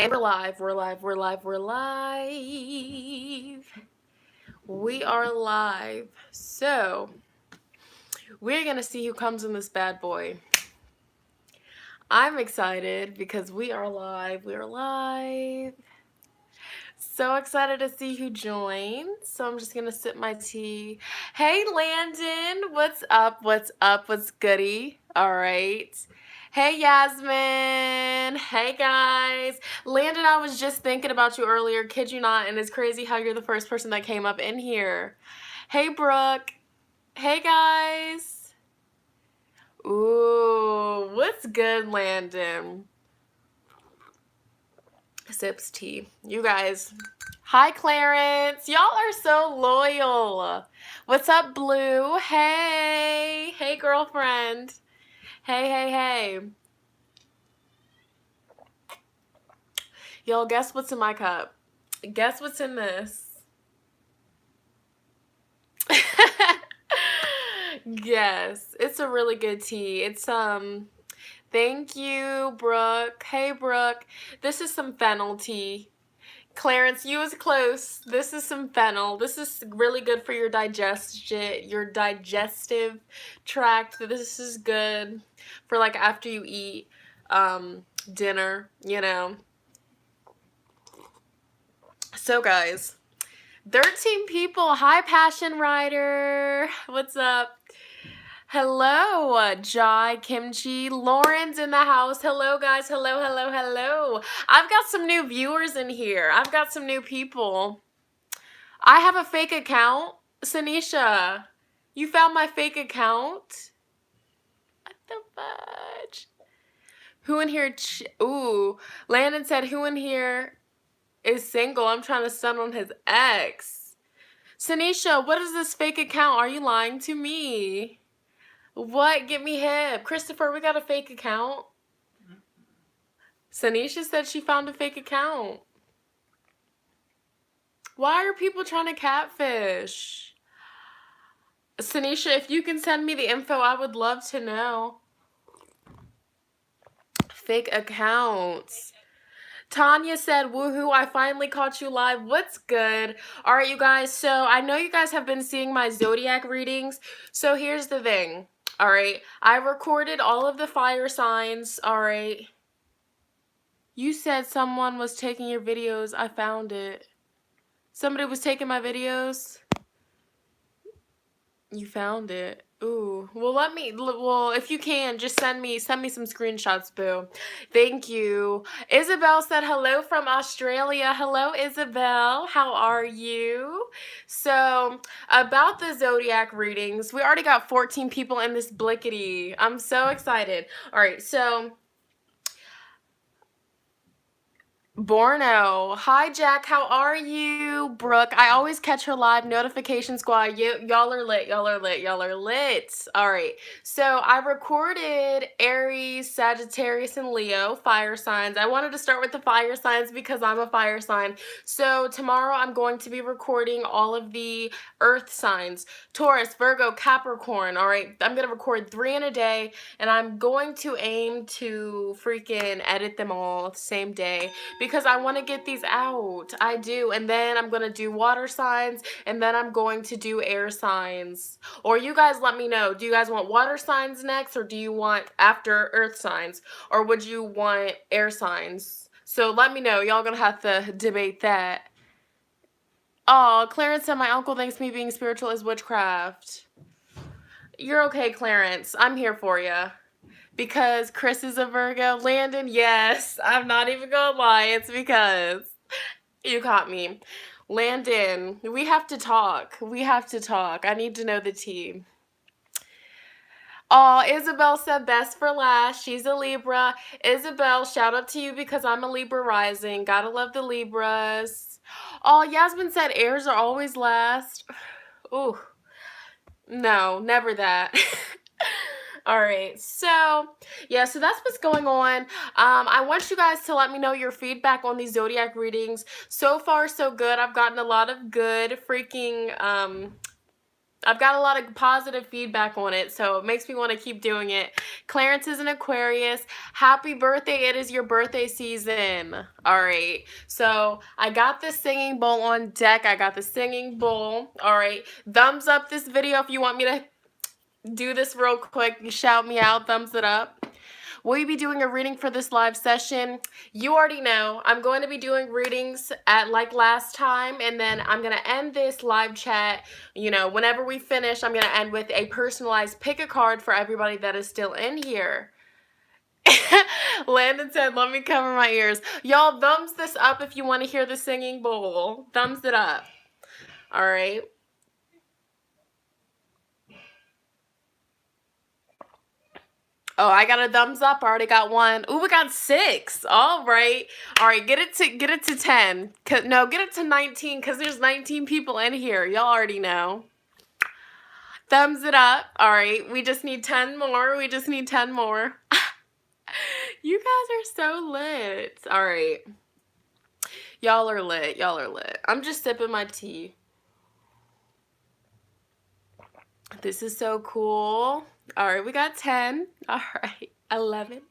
And we're live, we're live, we're live, we're live. We are live. So, we're going to see who comes in this bad boy. I'm excited because we are live. We are live. So excited to see who joins. So I'm just going to sip my tea. Hey, Landon. What's up? What's up? What's goody? All right. Hey, Yasmin. Hey, guys. Landon, I was just thinking about you earlier. Kid you not. And it's crazy how you're the first person that came up in here. Hey, Brooke. Hey, guys. Ooh, what's good, Landon? Sips tea. You guys. Hi, Clarence. Y'all are so loyal. What's up, Blue? Hey. Hey, girlfriend. Hey, hey, hey. Y'all, guess what's in my cup? Guess what's in this? Yes, it's a really good tea. It's thank you, Brooke. Hey, Brooke. This is some fennel tea. Clarence, you was close. This is some fennel. This is really good for your digestion, your digestive tract. This is good for like after you eat dinner, you know. So guys, 13 people. Hi, Passion Rider. What's up? Hello, Jai, Kimchi, Lauren's in the house. Hello, guys. Hello, hello, hello. I've got some new viewers in here. I've got some new people. I have a fake account. Sanisha, you found my fake account? What the fudge? Who in here? Ooh, Landon said, who in here is single? I'm trying to stun on his ex. Sanisha, what is this fake account? Are you lying to me? What? Get me hip. Christopher, we got a fake account. Sanisha said she found a fake account. Why are people trying to catfish? Sanisha, if you can send me the info, I would love to know. Fake accounts. Tanya said, woohoo, I finally caught you live. What's good? All right, you guys. So I know you guys have been seeing my zodiac readings. So here's the thing. All right. I recorded all of the fire signs. All right. You said someone was taking your videos. I found it. Somebody was taking my videos. You found it. Ooh. Well, if you can, just send me some screenshots, boo. Thank you. Isabel said hello from Australia. Hello, Isabel. How are you? So, about the zodiac readings, we already got 14 people in this blickety. I'm so excited. All right, so Borno. Hi, Jack. How are you? Brooke. I always catch her live. Notification squad. Y'all are lit. Y'all are lit. Y'all are lit. All right. So I recorded Aries, Sagittarius, and Leo fire signs. I wanted to start with the fire signs because I'm a fire sign. So tomorrow I'm going to be recording all of the earth signs. Taurus, Virgo, Capricorn. All right. I'm going to record 3 in a day, and I'm going to aim to freaking edit them all the same day, because I want to get these out. I do. And then I'm going to do water signs, and then I'm going to do air signs. Or you guys let me know. Do you guys want water signs next, or do you want after earth signs? Or would you want air signs? So let me know. Y'all going to have to debate that. Oh, Clarence said my uncle thinks me being spiritual is witchcraft. You're okay, Clarence. I'm here for you. Because Chris is a Virgo. Landon, yes. I'm not even gonna lie. It's because you caught me. Landon, we have to talk. We have to talk. I need to know the tea. Oh, Isabel said best for last. She's a Libra. Isabel, shout out to you because I'm a Libra rising. Gotta love the Libras. Oh, Yasmin said airs are always last. Ooh. No, never that. All right, so yeah, so that's what's going on. I want you guys to let me know your feedback on these zodiac readings. So far, so good. I've gotten a lot of good freaking I've got a lot of positive feedback on it, so it makes me want to keep doing it. Clarence is an Aquarius. Happy birthday. It is your birthday season. All right. So I got the singing bowl on deck. I got the singing bowl. All right. Thumbs up this video if you want me to do this real quick. You shout me out. Thumbs it up. Will you be doing a reading for this live session? You already know. I'm going to be doing readings at like last time, and then I'm going to end this live chat. You know, whenever we finish, I'm going to end with a personalized pick a card for everybody that is still in here. Landon said, let me cover my ears. Y'all, thumbs this up if you want to hear the singing bowl. Thumbs it up. All right. Oh, I got a thumbs up. I already got one. Ooh, we got 6. All right. All right, get it to 10. No, get it to 19 because there's 19 people in here. Y'all already know. Thumbs it up. All right, we just need 10 more. We just need 10 more. You guys are so lit. All right. Y'all are lit. Y'all are lit. I'm just sipping my tea. This is so cool. All right, we got 10. All right, 11.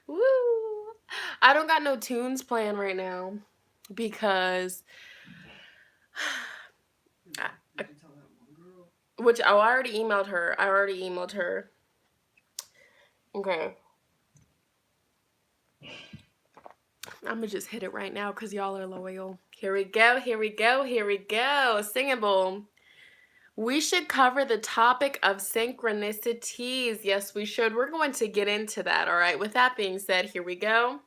Woo! I don't got no tunes playing right now because I already emailed her. Okay. I'm gonna just hit it right now because y'all are loyal. Here we go. Singable. We should cover the topic of synchronicities. Yes, we should. We're going to get into that, all right? With that being said, here we go.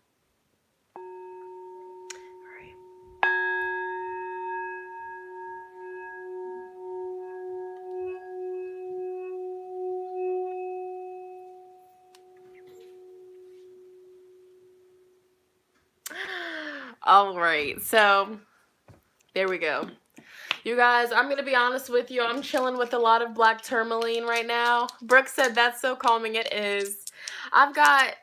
All right, so there we go. You guys, I'm going to be honest with you. I'm chilling with a lot of black tourmaline right now. Brooke said that's so calming. It is. I've got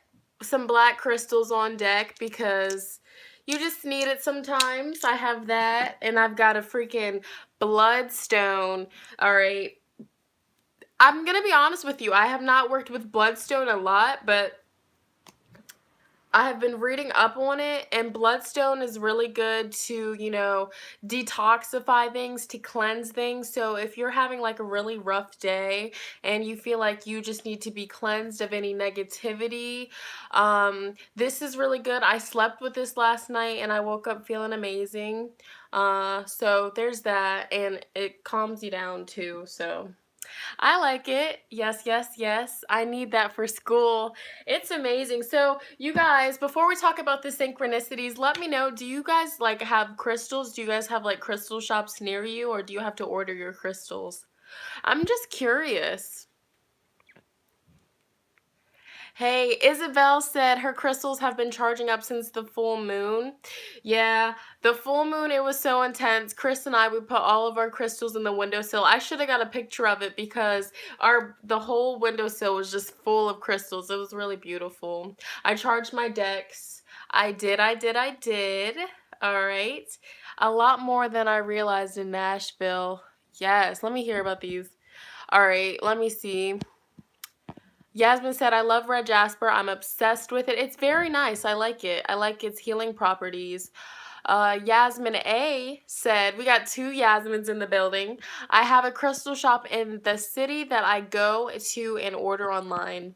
some black crystals on deck because you just need it sometimes. I have that, and I've got a freaking bloodstone. All right. I'm going to be honest with you. I have not worked with bloodstone a lot, but I have been reading up on it, and bloodstone is really good to, you know, detoxify things, to cleanse things. So if you're having like a really rough day and you feel like you just need to be cleansed of any negativity, this is really good. I slept with this last night and I woke up feeling amazing. So there's that, and it calms you down too, so I like it. Yes, yes, yes. I need that for school. It's amazing. So, you guys, before we talk about the synchronicities, let me know, do you guys like have crystals? Do you guys have like crystal shops near you, or do you have to order your crystals? I'm just curious. Hey, Isabel said her crystals have been charging up since the full moon. Yeah, the full moon, it was so intense. Chris and I, we put all of our crystals in the windowsill. I should have got a picture of it because the whole windowsill was just full of crystals. It was really beautiful. I charged my decks. I did. All right. A lot more than I realized in Nashville. Yes, let me hear about these. All right, let me see. Yasmin said, I love red jasper. I'm obsessed with it. It's very nice. I like it. I like its healing properties. Yasmin A said, we got 2 Yasmins in the building. I have a crystal shop in the city that I go to and order online.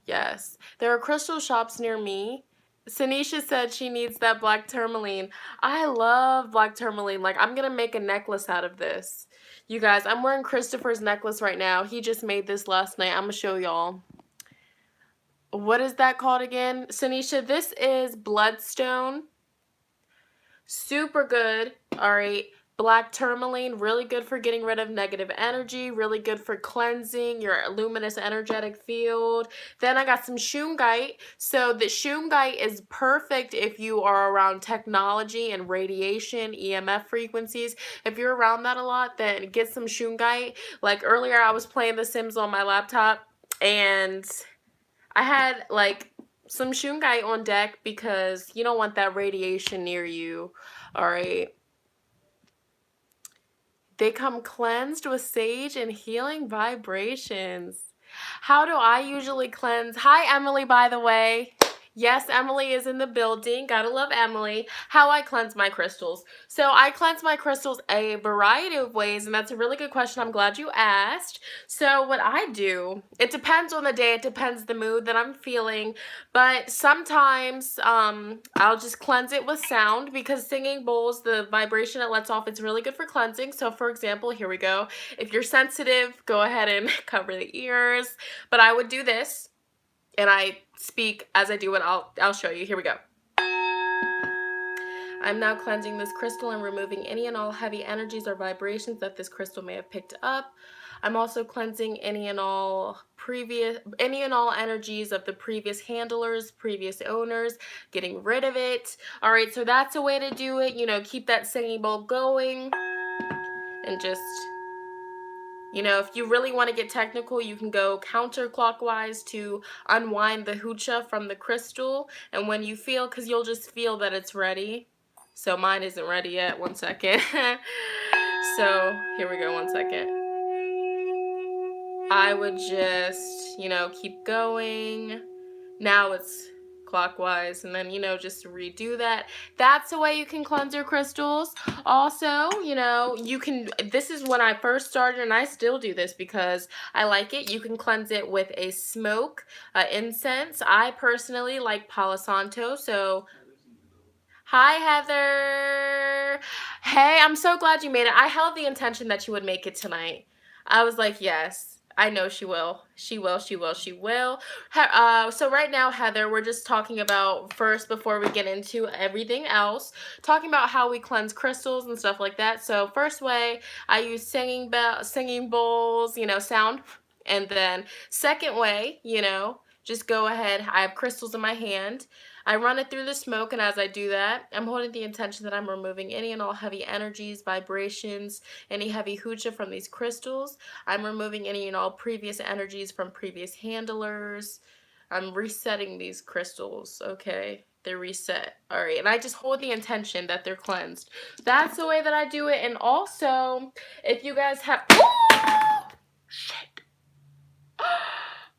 Yes. There are crystal shops near me. Sanisha said she needs that black tourmaline. I love black tourmaline. Like, I'm going to make a necklace out of this. You guys, I'm wearing Christopher's necklace right now. He just made this last night. I'm going to show y'all. What is that called again? Sanisha, this is bloodstone. Super good. All right. Black tourmaline, really good for getting rid of negative energy, really good for cleansing your luminous energetic field. Then I got some shungite. So the shungite is perfect if you are around technology and radiation, EMF frequencies. If you're around that a lot, then get some shungite. Like earlier, I was playing The Sims on my laptop, and I had like some shungite on deck because you don't want that radiation near you. All right. They come cleansed with sage and healing vibrations. How do I usually cleanse? Hi, Emily, by the way. Yes, Emily is in the building. Gotta love Emily. How I cleanse my crystals. So I cleanse my crystals a variety of ways, and that's a really good question. I'm glad you asked. So what I do, it depends on the day. It depends the mood that I'm feeling. But sometimes I'll just cleanse it with sound because singing bowls, the vibration it lets off, it's really good for cleansing. So for example, here we go. If you're sensitive, go ahead and cover the ears. But I would do this, and I speak as I do it. I'll show you. Here we go. I'm now cleansing this crystal and removing any and all heavy energies or vibrations that this crystal may have picked up. I'm also cleansing any and all energies of the previous handlers, previous owners, getting rid of it. All right, so that's a way to do it. You know, keep that singing bowl going, and just, you know, if you really want to get technical, you can go counterclockwise to unwind the hoocha from the crystal. And when you feel, because you'll just feel that it's ready. So mine isn't ready yet. 1 second. So here we go. 1 second. I would just, you know, keep going. Now it's clockwise, and then, you know, just redo that. That's the way you can cleanse your crystals. Also, you know, you can, this is when I first started, and I still do this because I like it. You can cleanse it with a smoke, incense. I personally like Palo Santo, so hi, Heather. Hey, I'm so glad you made it. I held the intention that you would make it tonight. I was like, yes, I know she will. She will, she will, she will. So right now, Heather, we're just talking about, first, before we get into everything else, talking about how we cleanse crystals and stuff like that. So first way, I use singing bowls, you know, sound. And then second way, you know, just go ahead. I have crystals in my hand. I run it through the smoke, and as I do that, I'm holding the intention that I'm removing any and all heavy energies, vibrations, any heavy hoocha from these crystals. I'm removing any and all previous energies from previous handlers. I'm resetting these crystals, okay? They're reset. All right, and I just hold the intention that they're cleansed. That's the way that I do it. And also, if you guys have... Oh! Shit.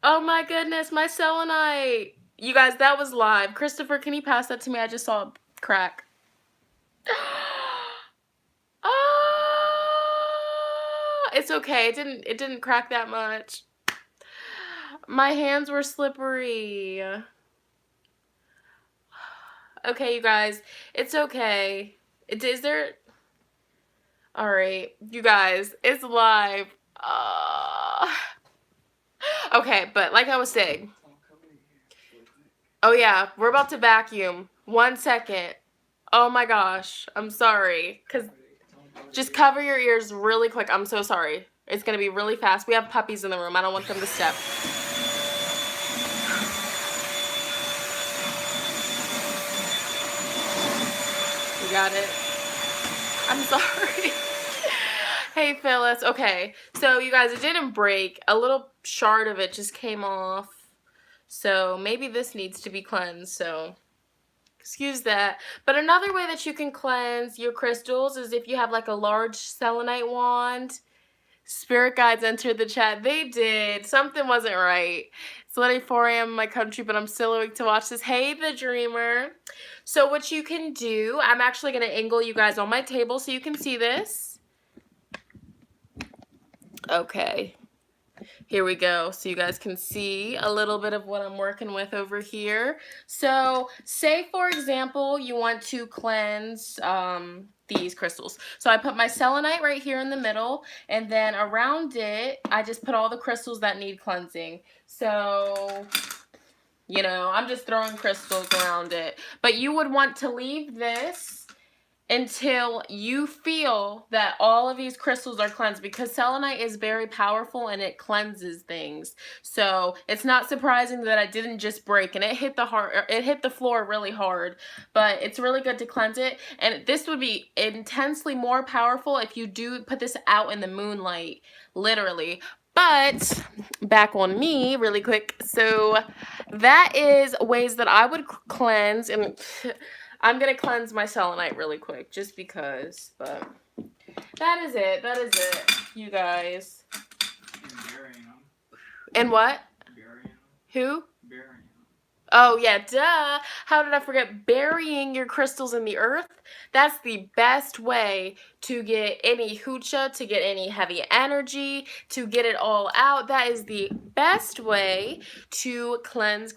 Oh my goodness, my selenite. You guys, that was live. Christopher, can you pass that to me? I just saw it crack. Oh, it's okay. It didn't crack that much. My hands were slippery. Okay, you guys, it's okay. Is there? All right, you guys, it's live. Okay, but like I was saying. Oh yeah, we're about to vacuum. 1 second. Oh my gosh, I'm sorry. Just cover your ears really quick. I'm so sorry. It's gonna be really fast. We have puppies in the room. I don't want them to step. You got it? I'm sorry. Hey Phyllis. Okay, so you guys, it didn't break. A little shard of it just came off. So maybe this needs to be cleansed, so excuse that. But another way that you can cleanse your crystals is if you have like a large selenite wand. Spirit guides entered the chat. They did. Something wasn't right. It's literally 4 a.m. in my country, but I'm still awake to watch this. Hey, the dreamer. So what you can do, I'm actually going to angle you guys on my table so you can see this. Okay. Here we go, so you guys can see a little bit of what I'm working with over here. So say, for example, you want to cleanse these crystals. So I put my selenite right here in the middle, and then around it, I just put all the crystals that need cleansing. So, you know, I'm just throwing crystals around it. But you would want to leave this until you feel that all of these crystals are cleansed, because selenite is very powerful and it cleanses things. So it's not surprising that I didn't just break, and it hit the floor really hard, but it's really good to cleanse it. And this would be intensely more powerful if you do put this out in the moonlight, literally. But back on me really quick. So that is ways that I would cleanse, and I'm going to cleanse my selenite really quick just because, but That is it. That is it, you guys. And burying them. And what? Burying them. Who? Burying them. Oh, yeah, duh. How did I forget? Burying your crystals in the earth. That's the best way to get any hoocha, to get any heavy energy, to get it all out. That is the best way to cleanse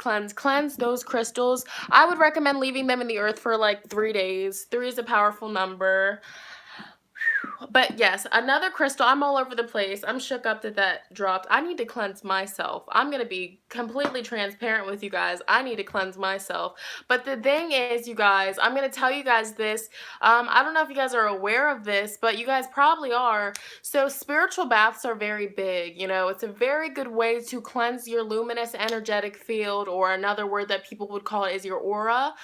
those crystals. I would recommend leaving them in the earth for like 3 days. 3 is a powerful number. But yes, another crystal. I'm all over the place. I'm shook up that that dropped. I need to cleanse myself. I'm going to be completely transparent with you guys. I need to cleanse myself. But the thing is, you guys, I'm going to tell you guys this. I don't know if you guys are aware of this, but you guys probably are. So spiritual baths are very big. You know, it's a very good way to cleanse your luminous energetic field, or another word that people would call it is your aura.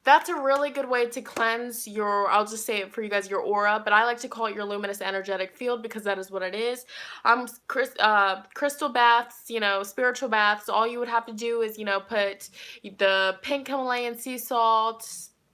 That's a really good way to cleanse your, I'll just say it for you guys, your aura, but I like to call it your luminous energetic field because that is what it is. Crystal baths, you know, spiritual baths, all you would have to do is, you know, put the pink Himalayan sea salt,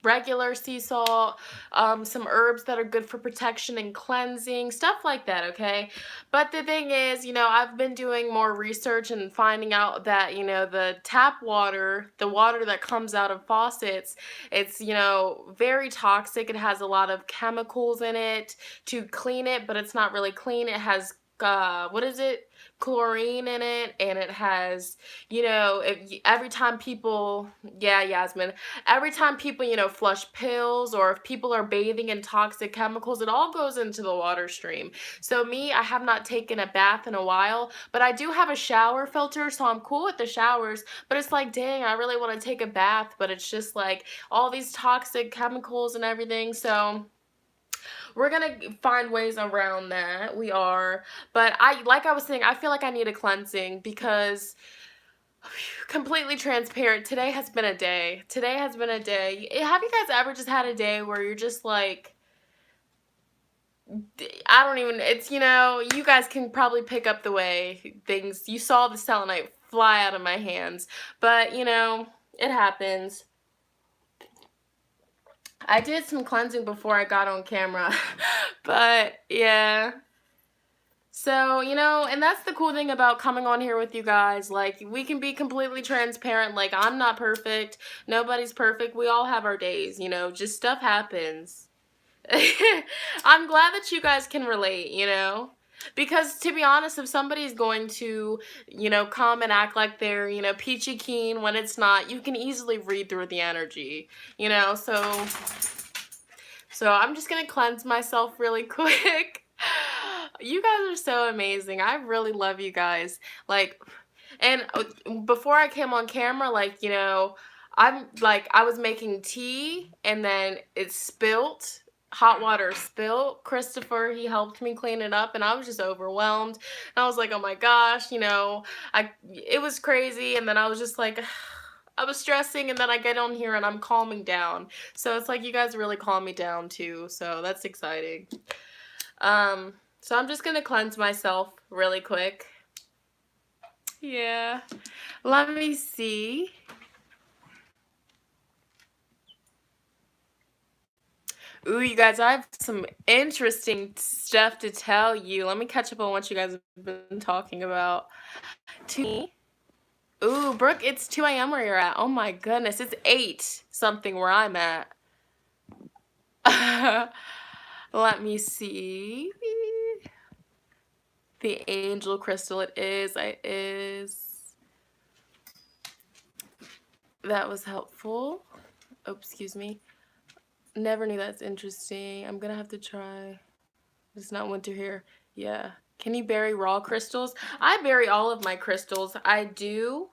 regular sea salt, some herbs that are good for protection and cleansing, stuff like that, okay? But the thing is, you know, I've been doing more research and finding out that, you know, the tap water, the water that comes out of faucets, it's, you know, very toxic. It has a lot of chemicals in it to clean it, but it's not really clean. It has what is it? Chlorine in it, and it has, you know, every time people, yeah, Yasmin, every time people, you know, flush pills, or if people are bathing in toxic chemicals, it all goes into the water stream. So me, I have not taken a bath in a while, but I do have a shower filter, so I'm cool with the showers. But it's like, dang, I really want to take a bath, but it's just like all these toxic chemicals and everything. So we're gonna find ways around that. We are. But like I was saying, I feel like I need a cleansing because completely transparent, today has been a day. Today has been a day. Have you guys ever just had a day where you're just like, I don't even, it's, you know, you guys can probably pick up the way things, you saw the selenite fly out of my hands, but, you know, it happens. I did some cleansing before I got on camera, but yeah. So, you know, and that's the cool thing about coming on here with you guys. Like, we can be completely transparent. Like, I'm not perfect. Nobody's perfect. We all have our days, you know, just stuff happens. I'm glad that you guys can relate, you know? Because to be honest, if somebody's going to, you know, come and act like they're, you know, peachy keen when it's not, you can easily read through the energy, you know? So I'm just going to cleanse myself really quick. You guys are so amazing. I really love you guys. Like, and before I came on camera, like, you know, I was making tea and then it spilt. Hot water spilt. Christopher, he helped me clean it up, and I was just overwhelmed. And I was like, oh my gosh, you know, it was crazy. And then I was just like, I was stressing, and then I get on here and I'm calming down. So it's like you guys really calm me down too. So that's exciting. So I'm just gonna cleanse myself really quick. Yeah. Let me see. Ooh, you guys, I have some interesting stuff to tell you. Let me catch up on what you guys have been talking about. To me. Ooh, Brooke, it's 2 a.m. where you're at. Oh my goodness, it's 8 something where I'm at. Let me see. The angel crystal, it is. That was helpful. Oh, excuse me. Never knew that's interesting. I'm gonna have to try. It's not winter here. Yeah. Can you bury raw crystals? I bury all of my crystals. I do.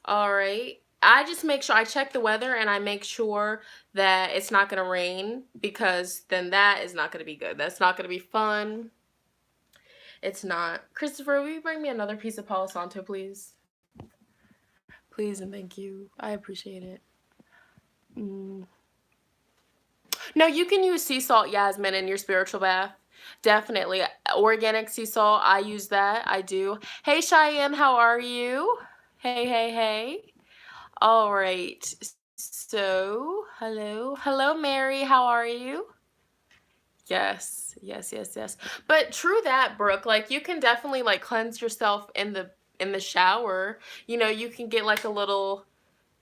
All right. I just make sure I check the weather and I make sure that it's not going to rain, because then that is not going to be good. That's not going to be fun. It's not. Christopher, will you bring me another piece of Palo Santo, please? Please and thank you. I appreciate it. No, you can use sea salt, Yasmin, in your spiritual bath. Definitely. Organic sea salt, I use that. I do. Hey, Cheyenne, how are you? Hey, hey, hey. All right. So, hello. Hello, Mary. How are you? Yes, yes, yes, yes. But true that, Brooke. Like you can definitely like cleanse yourself in the shower. You know, you can get like a little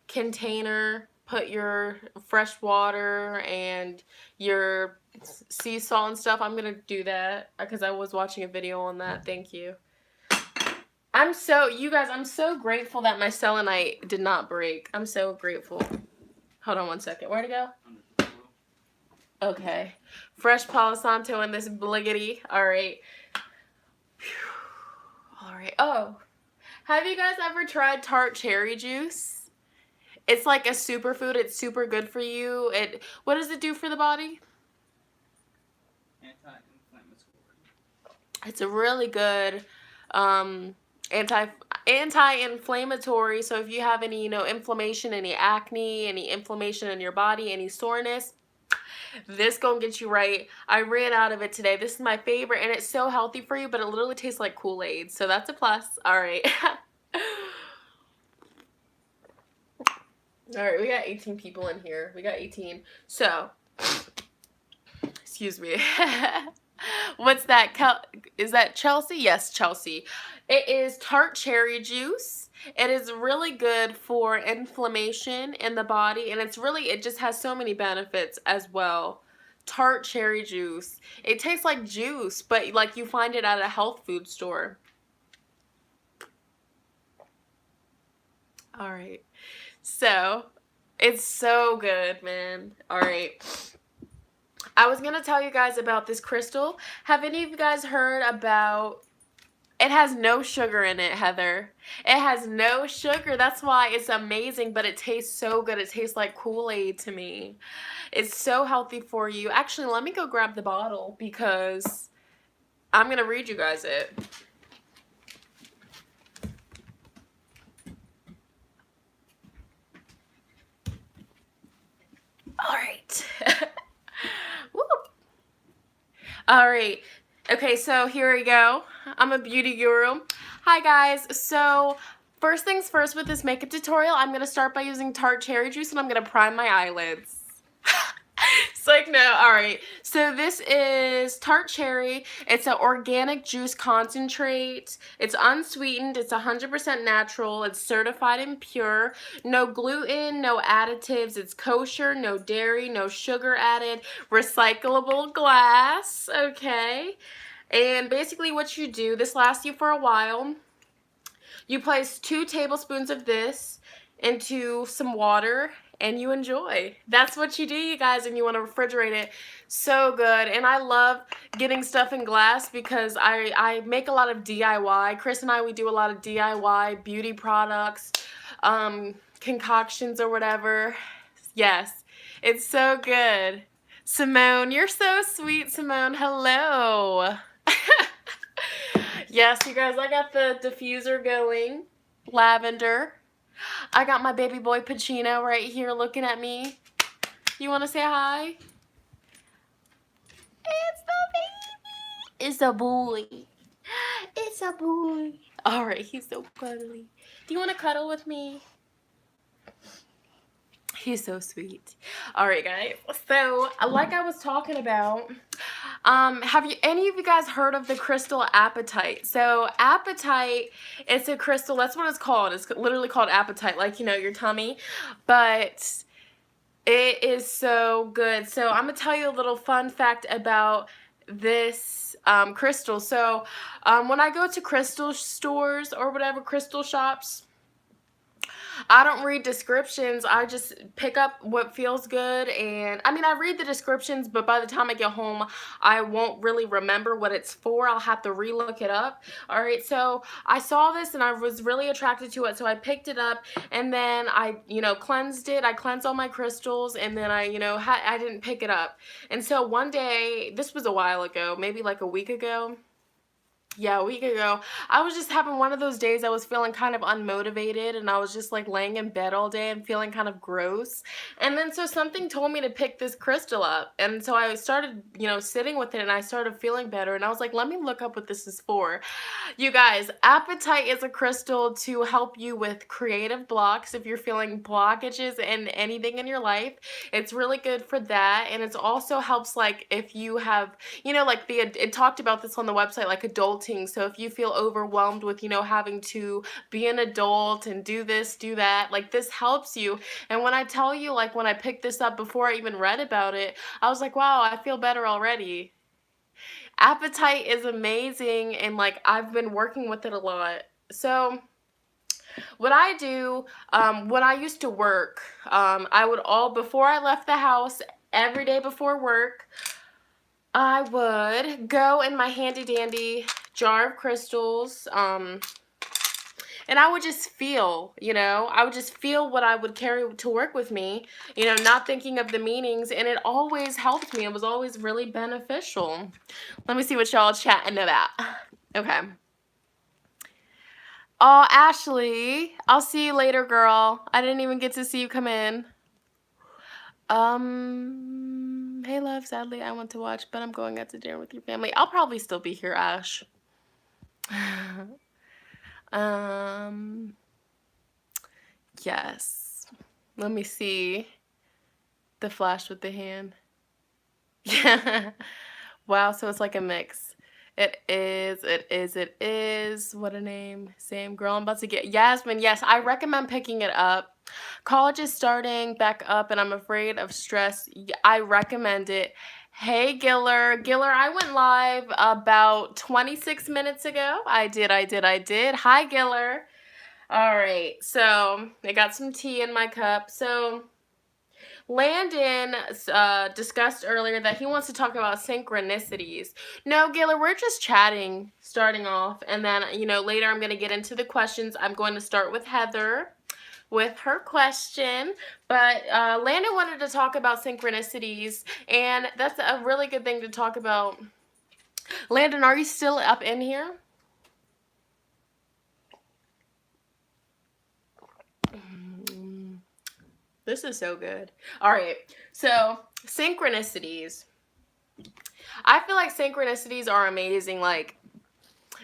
container, put your fresh water and your sea salt and stuff. I'm gonna do that because I was watching a video on that. Thank you. You guys, I'm so grateful that my selenite did not break. I'm so grateful. Hold on one second. Where'd it go? Okay. Fresh Palo Santo in this bliggity. All right. All right. Oh, have you guys ever tried tart cherry juice? It's like a superfood. It's super good for you. What does it do for the body? Anti-inflammatory. It's a really good um, anti-inflammatory. So if you have any, inflammation, any acne, any inflammation in your body, any soreness, this gonna get you right. I ran out of it today. This is my favorite, and it's so healthy for you, but it literally tastes like Kool-Aid. So that's a plus. All right. All right, we got 18 people in here. We got 18. So, excuse me. What's that? Is that Chelsea? Yes, Chelsea. It is tart cherry juice. It is really good for inflammation in the body, and it just has so many benefits as well. Tart cherry juice. It tastes like juice, but like you find it at a health food store. All right. So, it's so good, man. All right. I was going to tell you guys about this crystal. Have any of you guys heard about... It has no sugar in it, Heather. It has no sugar. That's why it's amazing, but it tastes so good. It tastes like Kool-Aid to me. It's so healthy for you. Actually, let me go grab the bottle because I'm going to read you guys it. All right. Woo. All right. Okay, so here we go. I'm a beauty guru. Hi guys. So first things first with this makeup tutorial, I'm going to start by using tart cherry juice and I'm going to prime my eyelids. It's like, no. All right. So this is tart cherry. It's an organic juice concentrate. It's unsweetened. It's 100% natural. It's certified and pure. No gluten, no additives. It's kosher, no dairy, no sugar added. Recyclable glass. Okay. And basically what you do, this lasts you for a while. You place 2 tablespoons of this into some water and you enjoy. That's what you do, you guys, and you want to refrigerate it. So good. And I love getting stuff in glass because I make a lot of DIY. Chris and I, we do a lot of DIY beauty products, concoctions or whatever. Yes, it's so good. Simone, you're so sweet, Simone. Hello. Yes, you guys, I got the diffuser going. Lavender. I got my baby boy Pacino right here looking at me. You want to say hi? It's the baby. It's a boy. It's a boy. All right, he's so cuddly. Do you want to cuddle with me? He's so sweet. All right, guys. So, like I was talking about, have any of you guys heard of the crystal apatite? So, apatite, it's a crystal. That's what it's called. It's literally called apatite, like, your tummy. But it is so good. So, I'm going to tell you a little fun fact about this crystal. So, when I go to crystal stores or whatever, crystal shops, I don't read descriptions. I just pick up what feels good. And I mean, I read the descriptions, but by the time I get home, I won't really remember what it's for. I'll have to re-look it up. All right. So I saw this and I was really attracted to it. So I picked it up and then I, cleansed it. I cleansed all my crystals and then I didn't pick it up. And so one day, this was a while ago, maybe like a week ago, Yeah, a week ago. I was just having one of those days I was feeling kind of unmotivated and I was just like laying in bed all day and feeling kind of gross. And then so something told me to pick this crystal up. And so I started, sitting with it and I started feeling better. And I was like, let me look up what this is for. You guys, apatite is a crystal to help you with creative blocks if you're feeling blockages in anything in your life. It's really good for that. And it also helps like if you have, like it talked about this on the website, like adulting. So if you feel overwhelmed with, having to be an adult and do this, do that, like this helps you. And when I tell you, like when I picked this up before I even read about it, I was like, wow, I feel better already. Appetite is amazing and like I've been working with it a lot. So what I do, when I used to work, I would before I left the house, every day before work, I would go in my handy dandy jar of crystals, and I would just feel, I would just feel what I would carry to work with me, not thinking of the meanings, and it always helped me. It was always really beneficial. Let me see what y'all chatting about. Okay. Oh, Ashley, I'll see you later, girl. I didn't even get to see you come in. Hey, love, sadly, I want to watch, but I'm going out to dinner with your family. I'll probably still be here, Ash. Yes. Let me see. The flash with the hand. Yeah. Wow, so it's like a mix. It is. What a name. Same girl. I'm about to get Yasmin. Yes, I recommend picking it up. College is starting back up and I'm afraid of stress. I recommend it. Hey, Giller. Giller, I went live about 26 minutes ago. I did. Hi, Giller. All right, so I got some tea in my cup. So Landon discussed earlier that he wants to talk about synchronicities. No, Gayla, we're just chatting, starting off, and then, later I'm going to get into the questions. I'm going to start with Heather with her question, but Landon wanted to talk about synchronicities, and that's a really good thing to talk about. Landon, are you still up in here? This is so good. All right, so synchronicities. I feel like synchronicities are amazing. Like,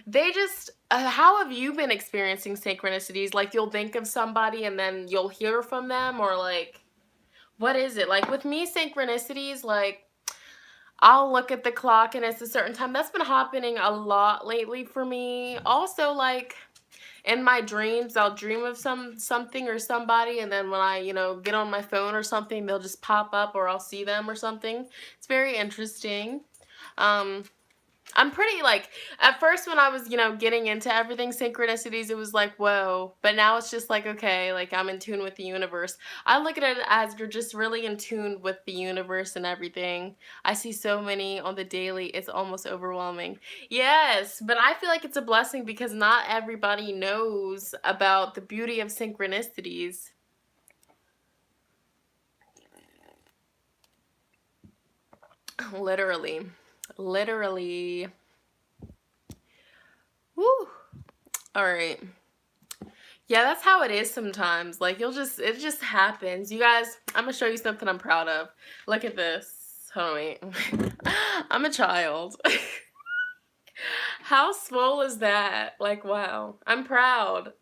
they just, how have you been experiencing synchronicities? Like, you'll think of somebody and then you'll hear from them, or like, what is it? Like, with me, synchronicities, like, I'll look at the clock and it's a certain time. That's been happening a lot lately for me. Also, like, in my dreams, I'll dream of something or somebody, and then when I, get on my phone or something, they'll just pop up or I'll see them or something. It's very interesting. I'm pretty, like, at first when I was, getting into everything, synchronicities, it was like, whoa. But now it's just like, okay, like, I'm in tune with the universe. I look at it as you're just really in tune with the universe and everything. I see so many on the daily, it's almost overwhelming. Yes, but I feel like it's a blessing because not everybody knows about the beauty of synchronicities. Literally. Literally. Woo. All right. Yeah, that's how it is sometimes. Like, it just happens. You guys, I'm gonna show you something I'm proud of. Look at this. Hold on, wait. I'm a child. How swole is that? Like, wow. I'm proud.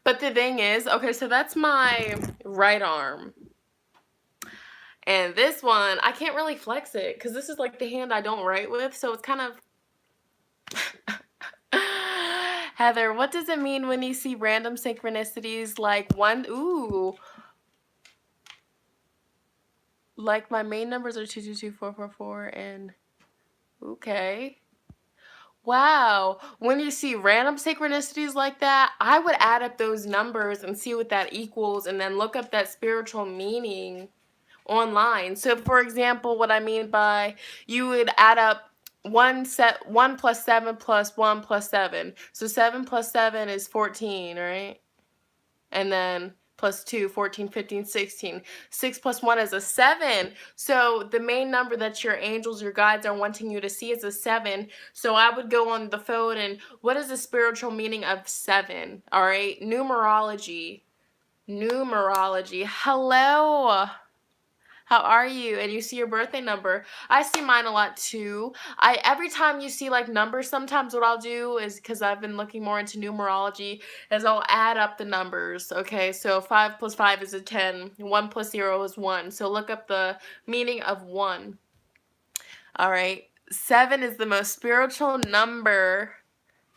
But the thing is, okay, so that's my right arm. And this one, I can't really flex it because this is like the hand I don't write with, so it's kind of... Heather, what does it mean when you see random synchronicities like like my main numbers are 222444 and okay. Wow. When you see random synchronicities like that, I would add up those numbers and see what that equals and then look up that spiritual meaning online. So for example, what I mean by you would add up 1 plus 7 plus 1 plus 7. So 7 plus 7 is 14, right? And then plus 2, 14, 15, 16. 6 plus 1 is a 7. So the main number that your angels, your guides are wanting you to see is a 7. So I would go on the phone and what is the spiritual meaning of 7? All right, numerology. Numerology. Hello. How are you? And you see your birthday number. I see mine a lot too. Every time you see like numbers, sometimes what I'll do is, because I've been looking more into numerology, is I'll add up the numbers. Okay, so 5 plus 5 is a 10. 1 plus 0 is 1. So look up the meaning of 1. All right. 7 is the most spiritual number.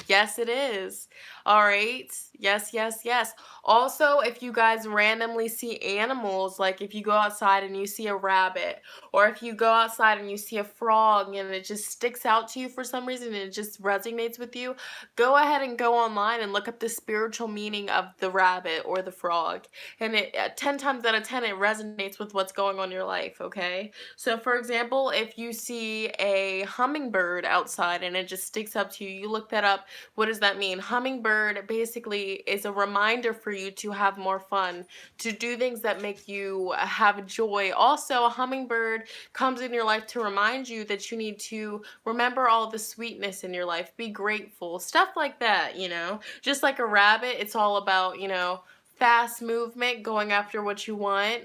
Yes, it is. All right. Yes, yes, yes. Also, if you guys randomly see animals, like if you go outside and you see a rabbit, or if you go outside and you see a frog and it just sticks out to you for some reason and it just resonates with you, go ahead and go online and look up the spiritual meaning of the rabbit or the frog. And 10 times out of 10, it resonates with what's going on in your life, okay? So, for example, if you see a hummingbird outside and it just sticks up to you, you look that up. What does that mean? Hummingbird basically is a reminder for you to have more fun, to do things that make you have joy. Also, a hummingbird comes in your life to remind you that you need to remember all the sweetness in your life, be grateful, stuff like that, you know? Just like a rabbit, it's all about, you know, fast movement, going after what you want,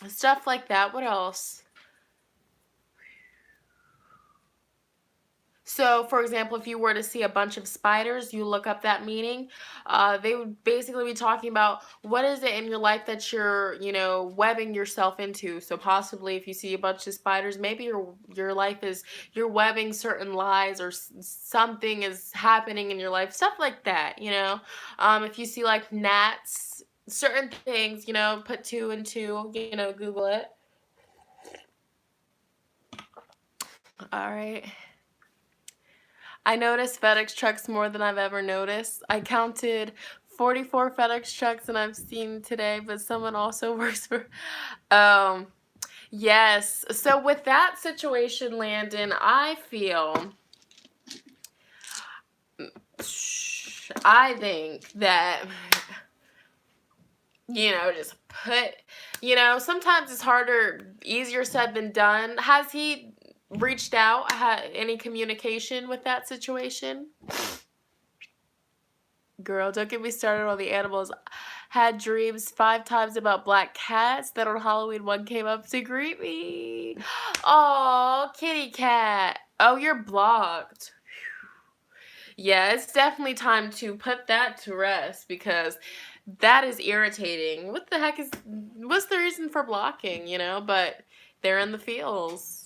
stuff like that. What else? So, for example, if you were to see a bunch of spiders, you look up that meaning. They would basically be talking about what is it in your life that you're, you know, webbing yourself into. So, possibly, if you see a bunch of spiders, maybe your life is you're webbing certain lies or something is happening in your life, stuff like that. You know, if you see like gnats, certain things, you know, put 2 and 2. You know, Google it. All right. I noticed FedEx trucks more than I've ever noticed. I counted 44 FedEx trucks and I've seen today, but someone also works for yes. So with that situation, Landon, I think that, you know, just put, you know, sometimes it's harder, easier said than done. Has he reached out, had any communication with that situation? Girl, don't get me started on the animals. Had dreams 5 times about black cats. Then on Halloween, one came up to greet me. Oh, kitty cat. Oh, you're blocked. Yeah, it's definitely time to put that to rest because that is irritating. What the heck what's the reason for blocking, you know? But they're in the feels.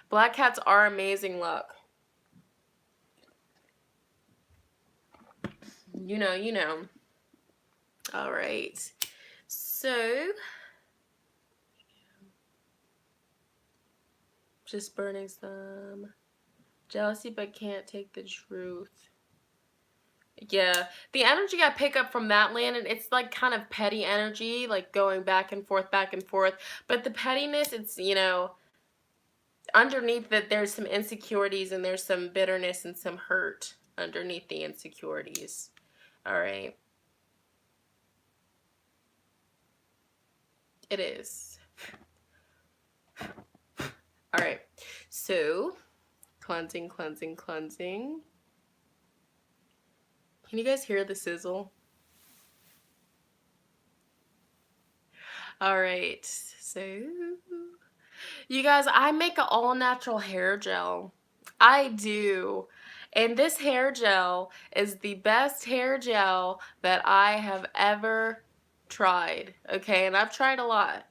Black cats are amazing luck. You know, you know. All right. So, just burning some jealousy, but can't take the truth. Yeah, the energy I pick up from that, Landon, it's like kind of petty energy, like going back and forth, back and forth. But the pettiness, it's, you know, underneath that there's some insecurities and there's some bitterness and some hurt underneath the insecurities. All right. It is. All right. So, cleansing, cleansing, cleansing. Can you guys hear the sizzle? All right. So, you guys, I make an all-natural hair gel. I do. And this hair gel is the best hair gel that I have ever tried. Okay, and I've tried a lot.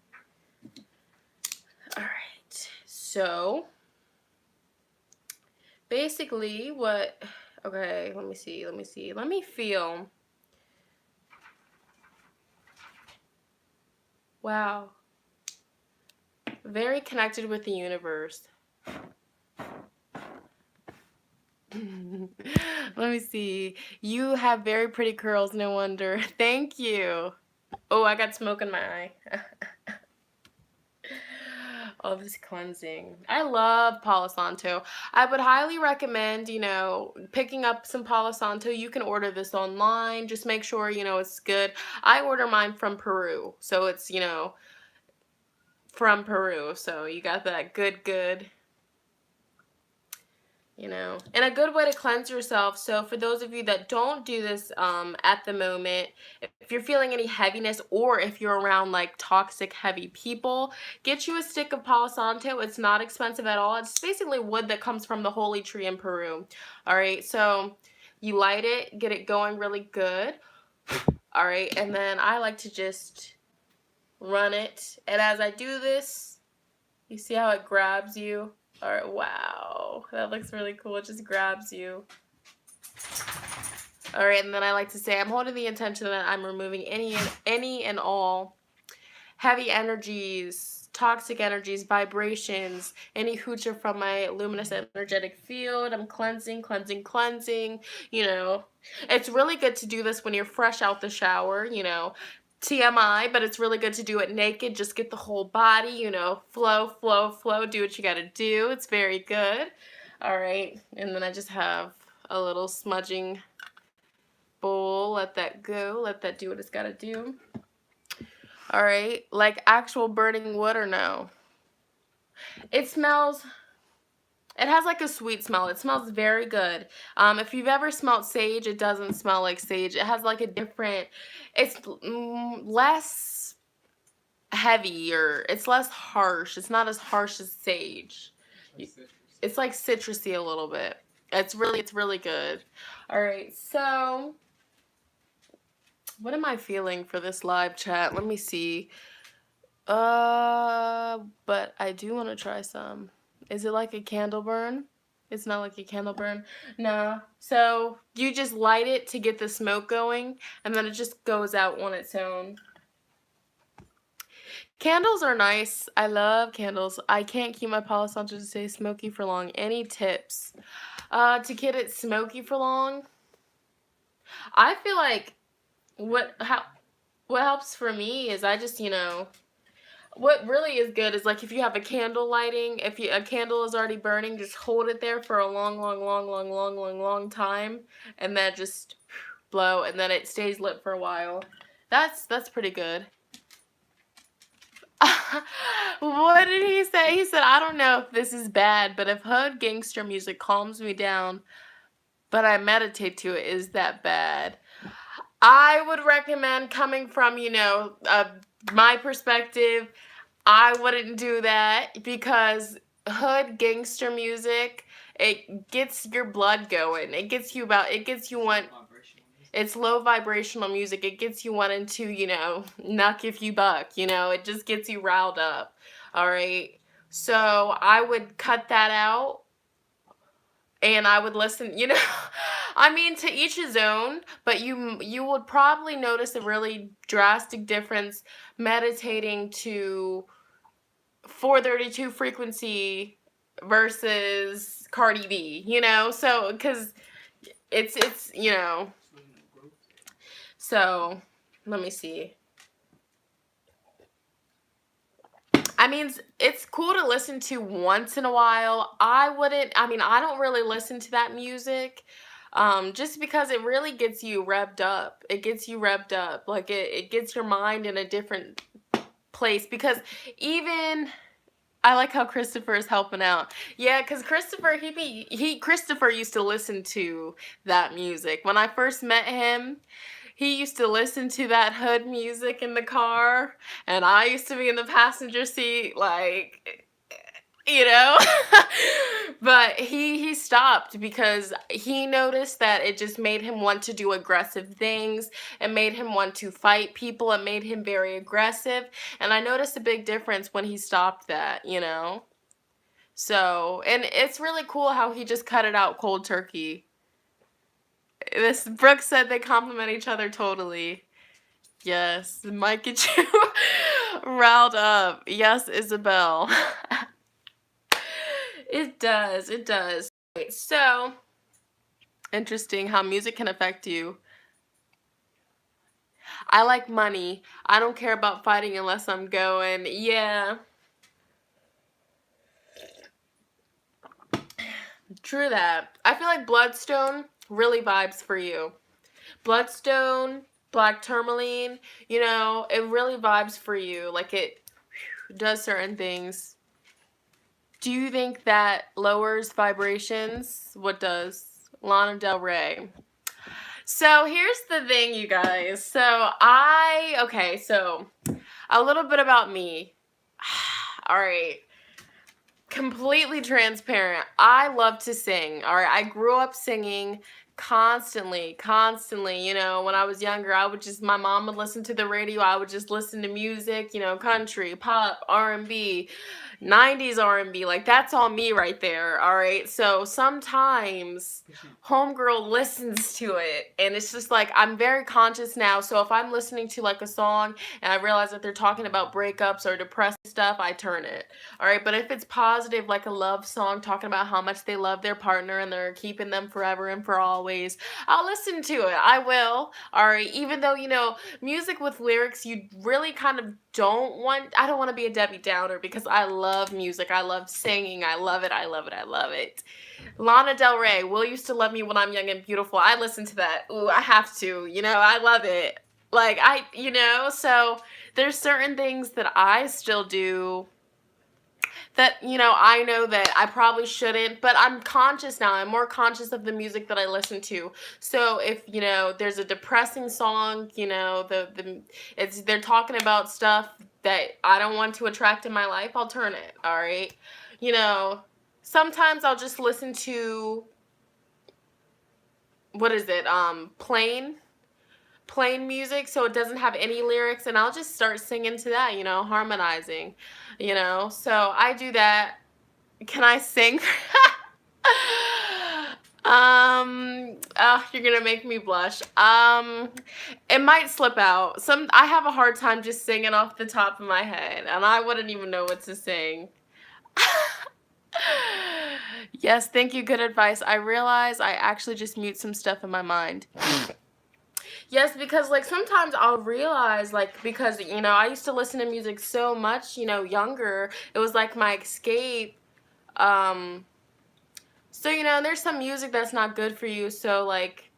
All right. So, basically what, okay, let me see. Let me feel. Wow. Very connected with the universe. Let me see. You have very pretty curls, no wonder. Thank you. Oh, I got smoke in my eye. All this cleansing. I love Palo Santo. I would highly recommend, picking up some Palo Santo. You can order this online. Just make sure, it's good. I order mine from Peru. So it's, from Peru. So you got that good. And a good way to cleanse yourself. So for those of you that don't do this at the moment, if you're feeling any heaviness or if you're around like toxic heavy people, get you a stick of Palo Santo. It's not expensive at all. It's basically wood that comes from the holy tree in Peru. All right, so you light it, get it going really good. All right, and then I like to just run it. And as I do this, you see how it grabs you? All right, wow, that looks really cool. It just grabs you. All right, and then I like to say I'm holding the intention that I'm removing any and all heavy energies, toxic energies, vibrations, any hoocher from my luminous energetic field. I'm cleansing. It's really good to do this when you're fresh out the shower, TMI, but it's really good to do it naked. Just get the whole body, flow, do what you gotta do. It's very good. All right, and then I just have a little smudging bowl. Let that go. Let that do what it's gotta do. All right, like actual burning wood or no? It has like a sweet smell. It smells very good. If you've ever smelled sage, it doesn't smell like sage. It has like it's less heavy, or it's less harsh. It's not as harsh as sage. It's like citrusy a little bit. It's really good. All right, so what am I feeling for this live chat? Let me see. But I do want to try some. Is it like a candle burn? It's not like a candle burn. Nah. So you just light it to get the smoke going, and then it just goes out on its own. Candles are nice. I love candles. I can't keep my Palo Santo to stay smoky for long. Any tips? To get it smoky for long? I feel like what helps for me is I just, what really is good is like if you have a candle lighting, if a candle is already burning, just hold it there for a long time, and then just blow, and then it stays lit for a while. That's pretty good. What did he say? He said, I don't know if this is bad, but if hood gangster music calms me down, but I meditate to it, is that bad? I would recommend, coming from, my perspective, I wouldn't do that, because hood gangster music, it gets your blood going. It's low vibrational music. It gets you wanting to, knuck if you buck, it just gets you riled up. All right. So I would cut that out, and I would listen, I mean, to each his own, but you would probably notice a really drastic difference meditating to 432 frequency versus Cardi B, so because it's so let me see. I mean, it's cool to listen to once in a while. I don't really listen to that music, just because it really gets you revved up. It gets you revved up. Like, it gets your mind in a different place, because even... I like how Christopher is helping out. Yeah, because Christopher used to listen to that music. When I first met him, he used to listen to that hood music in the car, and I used to be in the passenger seat, like, but he stopped because he noticed that it just made him want to do aggressive things. It made him want to fight people. It made him very aggressive, and I noticed a big difference when he stopped that. So, and it's really cool how he just cut it out cold turkey. This Brooke said they complement each other totally. Yes, might get you riled up. Yes, Isabel. It does. Okay, so, interesting how music can affect you. I like money. I don't care about fighting unless I'm going. Yeah. True that. I feel like Bloodstone really vibes for you. Bloodstone, Black Tourmaline, you know, it really vibes for you. Like it does certain things. Do you think that lowers vibrations? What does? Lana Del Rey. So here's the thing, you guys. Okay, so a little bit about me. All right. Completely transparent. I love to sing. All right. I grew up singing constantly. You know, when I was younger, my mom would listen to the radio. I would just listen to music, you know, country, pop, R&B, 90s R&B. Like, that's all me right there. All right. So sometimes homegirl listens to it and it's just like, I'm very conscious now. So if I'm listening to like a song and I realize that they're talking about breakups or depressed stuff, I turn it. All right, but if it's positive, like a love song talking about how much they love their partner and they're keeping them forever and for always, I'll listen to it. I will. All right, even though, you know, music with lyrics, you really kind of I don't want to be a Debbie Downer because I love music. I love singing. I love it. I love it. Lana Del Rey, Will Used to Love Me When I'm Young and Beautiful. I listen to that. Ooh, I have to. You know, I love it. Like, so there's certain things that I still do that, you know, I know that I probably shouldn't, but I'm conscious now. I'm more conscious of the music that I listen to. So if, you know, there's a depressing song, you know, they're talking about stuff that I don't want to attract in my life, I'll turn it, all right? You know, sometimes I'll just listen to, what is it, plain music, so it doesn't have any lyrics, and I'll just start singing to that, you know, harmonizing, you know. So I do that. Can I sing? You're gonna make me blush. It might slip out. I have a hard time just singing off the top of my head, and I wouldn't even know what to sing. Yes, thank you. Good advice. I realize I actually just mute some stuff in my mind. Yes, because like sometimes I'll realize like because you know I used to listen to music so much, you know, younger. It was like my escape. Um, so you know, there's some music that's not good for you. So like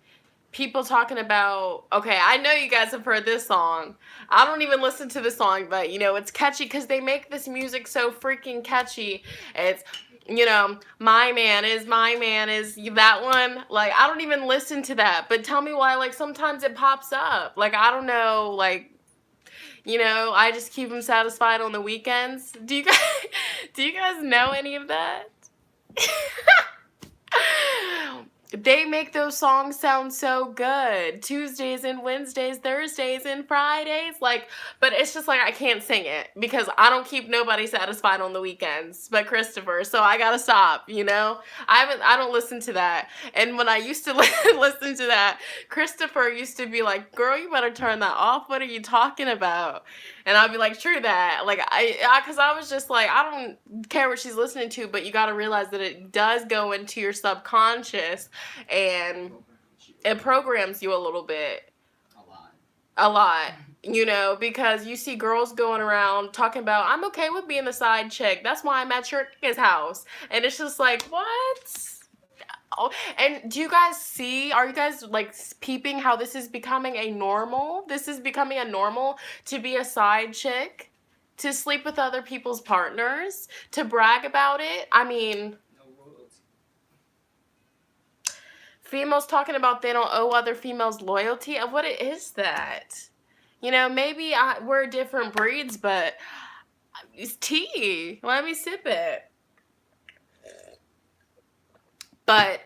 people talking about, okay, I know you guys have heard this song. I don't even listen to the song, but you know, it's catchy because they make this music so freaking catchy. It's, you know, my man is that one. Like, I don't even listen to that, but tell me why, like, sometimes it pops up. Like, I don't know, like, you know, I just keep them satisfied on the weekends. Do you guys know any of that? They make those songs sound so good. Tuesdays and Wednesdays, Thursdays and Fridays. Like, but it's just like I can't sing it because I don't keep nobody satisfied on the weekends but Christopher. So I gotta stop, you know? I don't listen to that. And when I used to listen to that, Christopher used to be like, girl, you better turn that off. What are you talking about? And I'd be like, true that. Like, because I was just like, I don't care what she's listening to, but you got to realize that it does go into your subconscious and it programs you a little bit. A lot. You know, because you see girls going around talking about, I'm okay with being the side chick. That's why I'm at your nigga's house. And it's just like, what? Oh, and are you guys like peeping how this is becoming a normal? This is becoming a normal to be a side chick, to sleep with other people's partners, to brag about it. I mean, females talking about they don't owe other females loyalty. What is that? You know, maybe we're different breeds, but it's tea. Let me sip it. But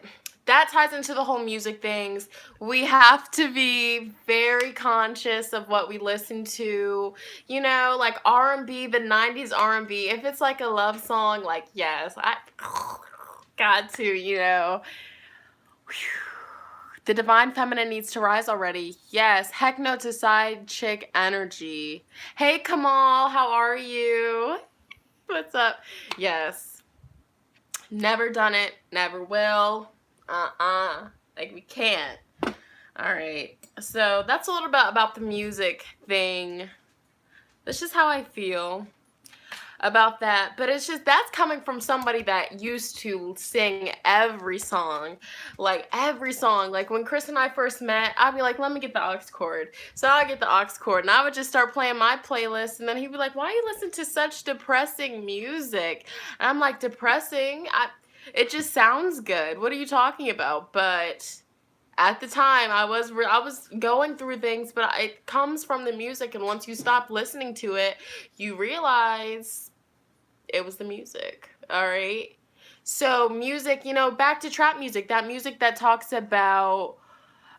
that ties into the whole music things. We have to be very conscious of what we listen to. You know, like R&B, the 90s R&B. If it's like a love song, like, yes, I got to, you know. The divine feminine needs to rise already. Yes. Heck no to side chick energy. Hey, Kamal, how are you? What's up? Yes. Never done it. Never will. Like, we can't. All right. So that's a little bit about the music thing. That's just how I feel. about that. But it's just that's coming from somebody that used to sing every song. Like every song. Like when Chris and I first met, I'd be like, let me get the aux cord. So I'd get the aux cord and I would just start playing my playlist, and then he'd be like, why you listen to such depressing music? And I'm like, depressing? It just sounds good. What are you talking about? But at the time I was going through things, but it comes from the music, and once you stop listening to it, you realize it was the music. All right. So music, back to trap music, that music that talks about,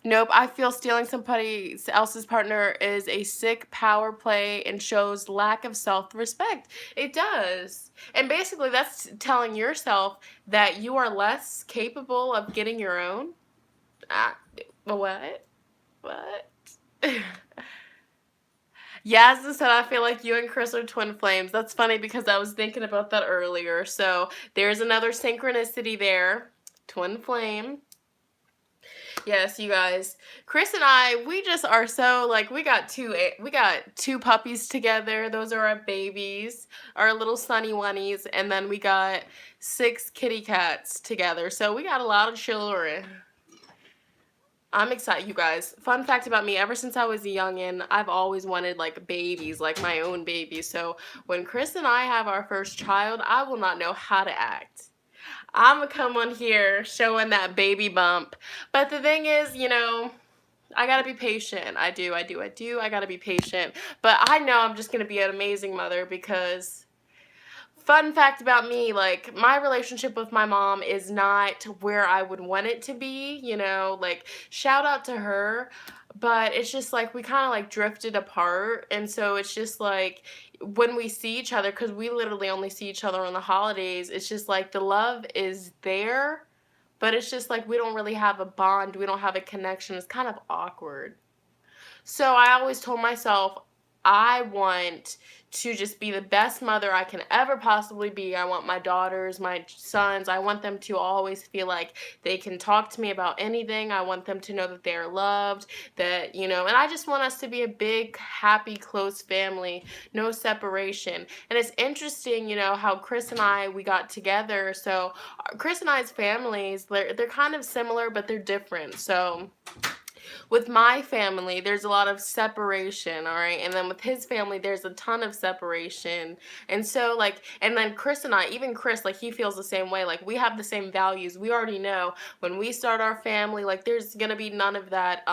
nope, I feel stealing somebody else's partner is a sick power play and shows lack of self-respect. It does. And basically that's telling yourself that you are less capable of getting your own. Ah, what? What? Yasmin said, I feel like you and Chris are twin flames. That's funny because I was thinking about that earlier. So there's another synchronicity there. Twin flame. Yes, you guys. Chris and I, we just are so like we got two puppies together. Those are our babies, our little sunny oneies, and then we got 6 kitty cats together. So we got a lot of children. I'm excited, you guys. Fun fact about me, ever since I was a youngin', I've always wanted like babies, like my own babies. So when Chris and I have our first child, I will not know how to act. I'm gonna come on here showing that baby bump. But the thing is, I gotta be patient. I do. I gotta be patient. But I know I'm just gonna be an amazing mother because fun fact about me, like my relationship with my mom is not where I would want it to be, like shout out to her, but it's just like we kind of like drifted apart, and so it's just like when we see each other, because we literally only see each other on the holidays, it's just like the love is there, but it's just like we don't really have a bond, we don't have a connection, it's kind of awkward. So I always told myself I want to just be the best mother I can ever possibly be. I want my daughters, my sons, I want them to always feel like they can talk to me about anything. I want them to know that they're loved, that, and I just want us to be a big, happy, close family, no separation. And it's interesting, how Chris and I, we got together. So Chris and I's families, they're kind of similar, but they're different. So with my family, there's a lot of separation, all right? And then with his family, there's a ton of separation. And so, like, and then Chris and I, even Chris, like, he feels the same way. Like, we have the same values. We already know when we start our family, like, there's gonna be none of that,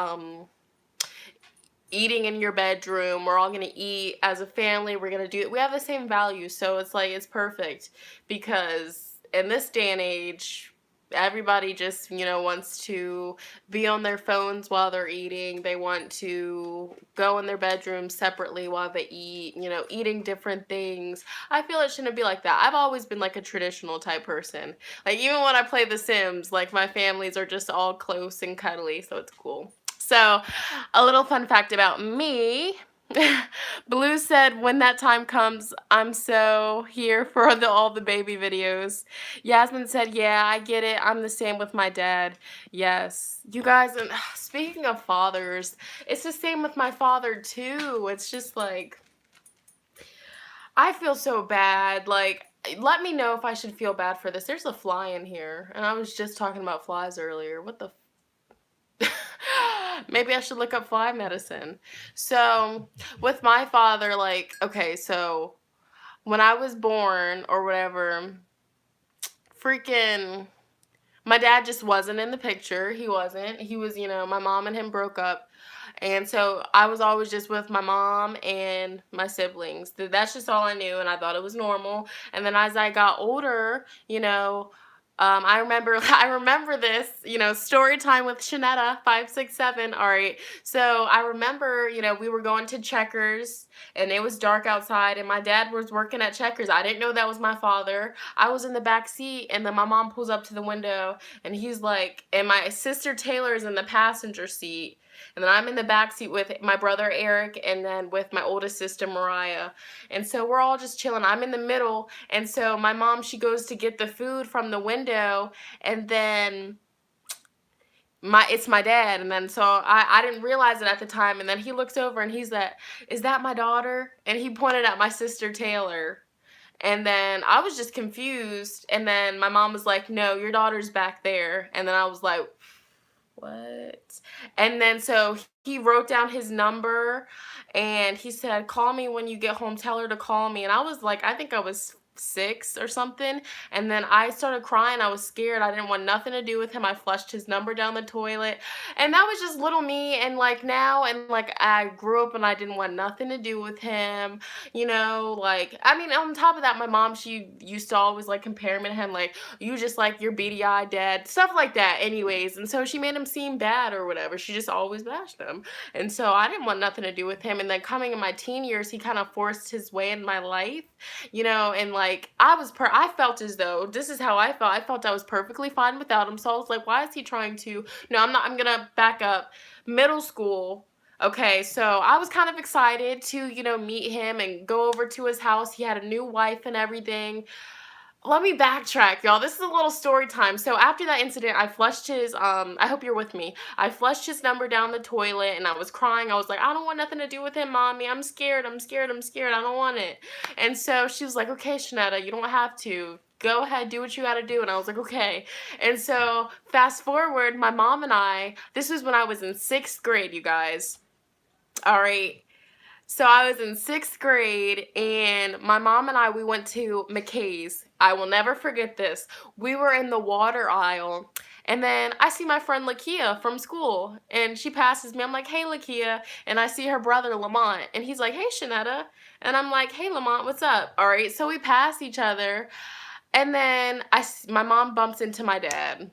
eating in your bedroom. We're all gonna eat as a family. We're gonna do it. We have the same values. So it's like, it's perfect because in this day and age, everybody just, wants to be on their phones while they're eating. They want to go in their bedroom separately while they eat, eating different things. I feel it shouldn't be like that. I've always been like a traditional type person. Like even when I play The Sims, like my families are just all close and cuddly, so it's cool. So, a little fun fact about me. Blue said, when that time comes, I'm so here for all the baby videos. Yasmin said, yeah, I get it. I'm the same with my dad. Yes. You guys, and speaking of fathers, it's the same with my father too. It's just like, I feel so bad. Like, let me know if I should feel bad for this. There's a fly in here, and I was just talking about flies earlier. What the maybe I should look up fly medicine. So, with my father, like, okay, so when I was born or whatever, freaking, my dad just wasn't in the picture. He wasn't. He was, my mom and him broke up. And so I was always just with my mom and my siblings. That's just all I knew, and I thought it was normal. And then as I got older, I remember this, story time with Shonnetta, 567. All right. So I remember, we were going to Checkers and it was dark outside and my dad was working at Checkers. I didn't know that was my father. I was in the back seat and then my mom pulls up to the window and he's like, and my sister Taylor is in the passenger seat. And then I'm in the back seat with my brother Eric and then with my oldest sister Mariah. And so we're all just chilling. I'm in the middle. And so my mom, she goes to get the food from the window. And then it's my dad. And then so I didn't realize it at the time. And then he looks over and he's like, is that my daughter? And he pointed at my sister Taylor. And then I was just confused. And then my mom was like, no, your daughter's back there. And then I was like, what? And then so he wrote down his number and he said, call me when you get home, tell her to call me. And I was like, I think I was 6 or something. And then I started crying. I was scared. I didn't want nothing to do with him. I flushed his number down the toilet. And that was just little me. And like now, and like I grew up and I didn't want nothing to do with him. Like, I mean, on top of that, my mom, she used to always like compare me to him, like, you just like your beady eyed dad, stuff like that, anyways. And so she made him seem bad or whatever. She just always bashed him. And so I didn't want nothing to do with him. And then coming in my teen years, he kind of forced his way in my life, and like I felt as though this is how I felt. I felt I was perfectly fine without him. So I was like, why is he trying to? No, I'm not. I'm gonna back up. Middle school. Okay, so I was kind of excited to, meet him and go over to his house. He had a new wife and everything. Let me backtrack, y'all. This is a little story time. So after that incident, I flushed his I hope you're with me. I flushed his number down the toilet and I was crying. I was like, I don't want nothing to do with him, Mommy. I'm scared. I'm scared. I'm scared. I don't want it. And so she was like, okay, Shonnetta, you don't have to. Go ahead, do what you gotta do. And I was like, okay. And so fast forward, my mom and this was when I was in 6th grade, you guys. All right. So I was in 6th grade and my mom and we went to McKay's. I will never forget this. We were in the water aisle and then I see my friend Lakia from school and she passes me. I'm like, hey, Lakia. And I see her brother Lamont and he's like, hey, Shonnetta. And I'm like, hey, Lamont, what's up? All right. So we pass each other and then my mom bumps into my dad.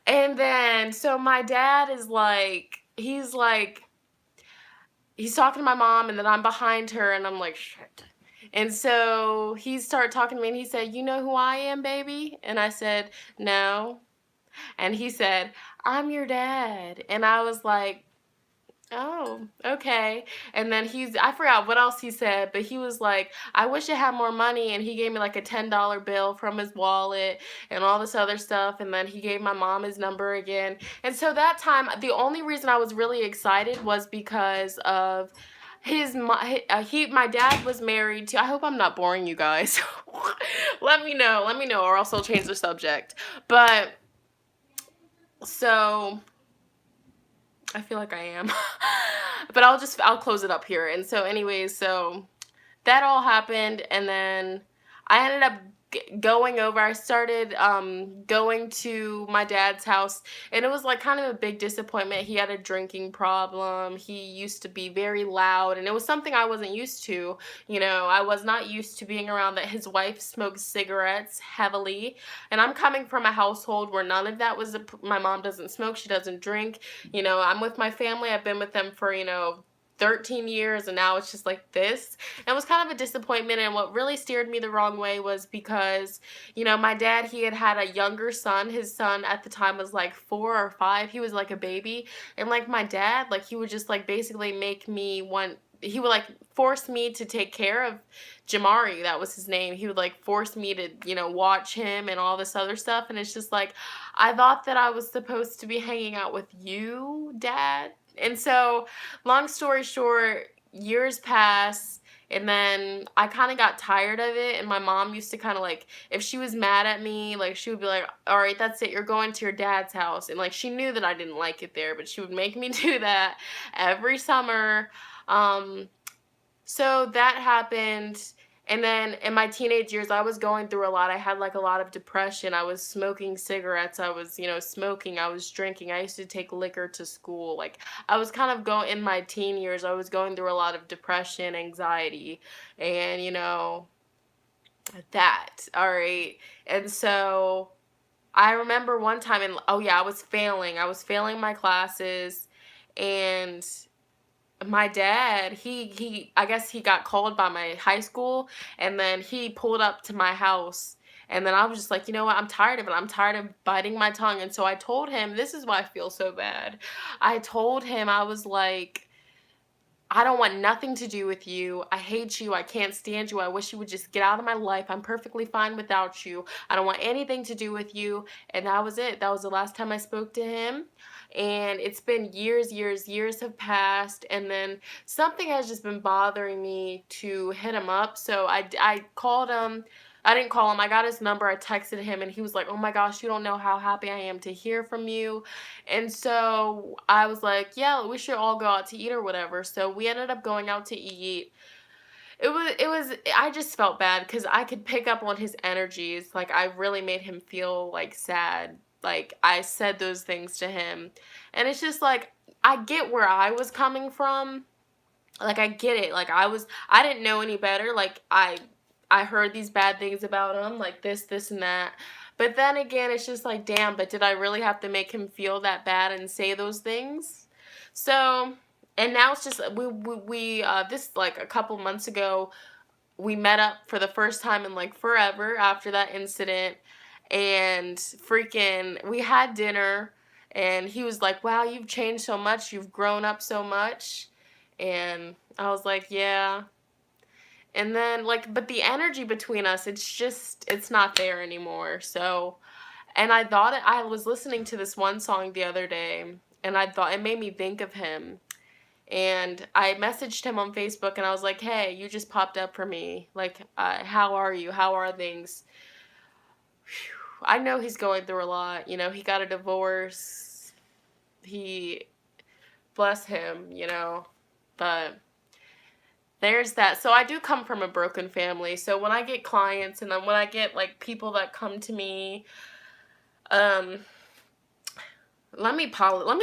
And then so my dad is like, he's talking to my mom and then I'm behind her and I'm like, shit. And so he started talking to me and he said, you know who I am, baby? And I said, no. And he said, I'm your dad. And I was like, oh, okay. And then I forgot what else he said, but he was like, I wish I had more money. And he gave me like a $10 bill from his wallet and all this other stuff. And then he gave my mom his number again. And so that time, the only reason I was really excited was because of my dad was married to, I hope I'm not boring you guys. Let me know, or else I'll change the subject. But so I feel like I am. But I'll close it up here. And so anyways, so that all happened and then I ended up going over. I started going to my dad's house and it was like kind of a big disappointment. He had a drinking problem. He used to be very loud and it was something I wasn't used to. I was not used to being around that. His wife smokes cigarettes heavily and I'm coming from a household where none of that was my mom doesn't smoke, she doesn't drink. I'm with my family. I've been with them for 13 years and now it's just like this. And it was kind of a disappointment, and what really steered me the wrong way was because my dad, he had a younger son. His son at the time was like 4 or 5. He was like a baby, and like my dad, like he would just like basically make me want, he would like force me to take care of Jamari, that was his name. He would like force me to watch him and all this other stuff, and it's just like, I thought that I was supposed to be hanging out with you, Dad. And so, long story short, years pass, and then I kind of got tired of it, and my mom used to kind of like, if she was mad at me, like she would be like, all right, that's it, you're going to your dad's house. And like she knew that I didn't like it there, but she would make me do that every summer. So that happened. And then in my teenage years, I was going through a lot. I had like a lot of depression. I was smoking cigarettes. I was, smoking. I was drinking. I used to take liquor to school. Like I was kind of going in my teen years, I was going through a lot of depression, anxiety, and that. All right. And so I remember one time, and oh yeah, I was failing. I was failing my classes, and my dad, he I guess he got called by my high school, and then he pulled up to my house, and then I was just like, you know what, I'm tired of it. I'm tired of biting my tongue. And so I told him, this is why I feel so bad. I told him, I was like, I don't want nothing to do with you. I hate you. I can't stand you. I wish you would just get out of my life. I'm perfectly fine without you. I don't want anything to do with you. And that was it. That was the last time I spoke to him. And it's been years, years, years have passed. And then something has just been bothering me to hit him up. So I called him. I didn't call him. I got his number. I texted him and he was like, "Oh my gosh, you don't know how happy I am to hear from you." And so I was like, "Yeah, we should all go out to eat or whatever." So we ended up going out to eat. It was I just felt bad cuz I could pick up on his energies. Like I really made him feel like sad. Like I said those things to him. And it's just like I get where I was coming from. Like I get it. Like I didn't know any better. Like I heard these bad things about him, like this and that. But then again, it's just like, damn, but did I really have to make him feel that bad and say those things? So, and now it's just we this like a couple months ago, we met up for the first time in like forever after that incident, and freaking we had dinner, and he was like, "Wow, you've changed so much. You've grown up so much." And I was like, "Yeah." And then like but the energy between us, it's not there anymore. So, and I was listening to this one song the other day, and I thought it made me think of him. And I messaged him on Facebook and I was like, "Hey, you just popped up for me. Like, how are you? How are things?" Whew. I know he's going through a lot. You know, he got a divorce. He, bless him, you know. But there's that. So I do come from a broken family. So when I get clients and then when I get like people that come to me, um, let me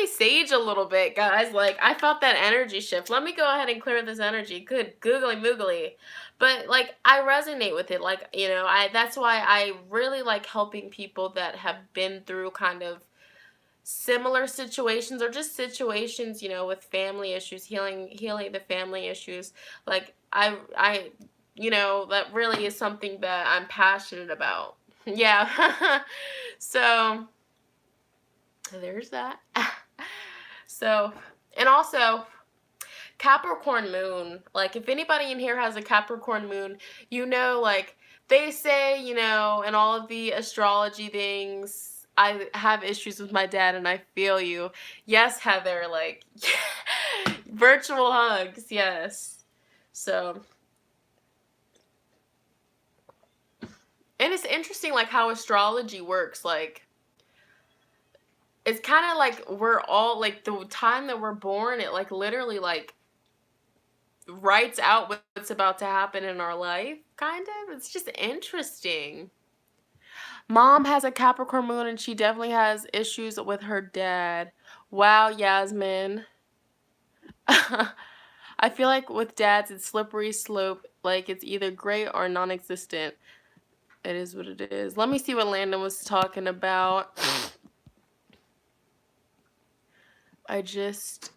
sage a little bit, guys. Like I felt that energy shift. Let me go ahead and clear this energy. Good googly moogly. But like I resonate with it. Like, you know, I that's why I really like helping people that have been through kind of similar situations or just situations, you know, with family issues, healing the family issues. Like I you know, that really is something that I'm passionate about. Yeah. So there's that. So, and also Capricorn moon. Like if anybody in here has a Capricorn moon, you know, like they say, you know, and all of the astrology things, I have issues with my dad and I feel you. Yes, Heather, like virtual hugs, yes. So, and it's interesting like how astrology works. Like it's kind of like we're all like the time that we're born, it like literally like writes out what's about to happen in our life, kind of. It's just interesting. Mom has a Capricorn moon and she definitely has issues with her dad. Wow, Yasmin. I feel like with dads, it's slippery slope. Like it's either great or non existent. It is what it is. Let me see what Landon was talking about. I just.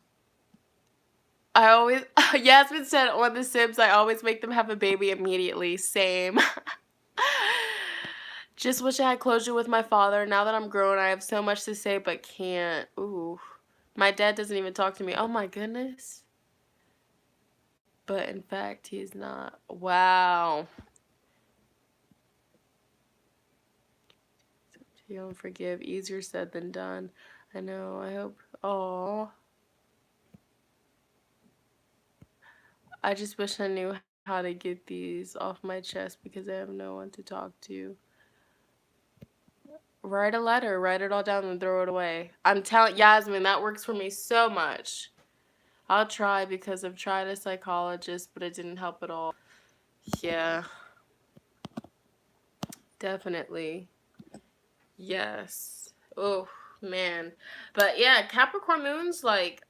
I always. Yasmin said on The Sims, I always make them have a baby immediately. Same. Just wish I had closure with my father. Now that I'm grown, I have so much to say but can't. Ooh. My dad doesn't even talk to me. Oh my goodness. But in fact, he's not. Wow. You don't forgive. Easier said than done. I know. I hope. Oh. I just wish I knew how to get these off my chest because I have no one to talk to. Write a letter, write it all down and throw it away. I'm telling Yasmin, that works for me so much. I'll try because I've tried a psychologist, but it didn't help at all. Yeah, definitely. Yes. Oh, man. But yeah, Capricorn moon's like,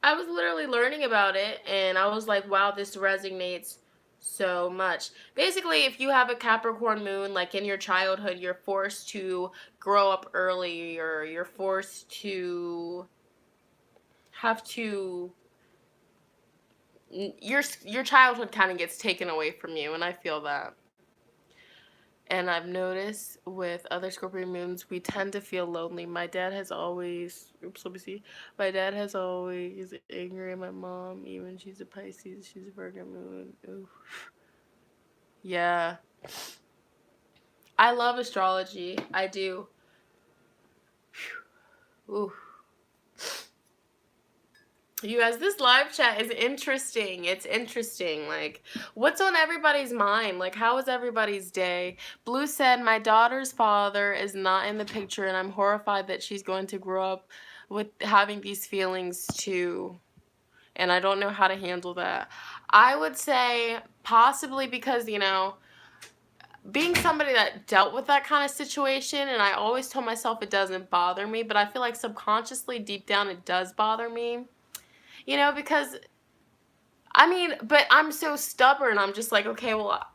I was literally learning about it and I was like, wow, this resonates so much. Basically, if you have a Capricorn moon, like in your childhood, you're forced to grow up early or you're forced to have to your childhood kind of gets taken away from you, and I feel that. And I've noticed with other Scorpio moons, we tend to feel lonely. My dad has always, oops, let me see. My dad has always angry at my mom, even she's a Pisces, she's a Virgo moon. Ooh. Yeah. I love astrology. I do. Ooh. You guys, this live chat is interesting. It's interesting. Like, what's on everybody's mind? Like, how was everybody's day? Blue said, my daughter's father is not in the picture, and I'm horrified that she's going to grow up with having these feelings too. And I don't know how to handle that. I would say possibly because, being somebody that dealt with that kind of situation, and I always told myself it doesn't bother me, but I feel like subconsciously, deep down, it does bother me. Because but I'm so stubborn. I'm just like, okay, well,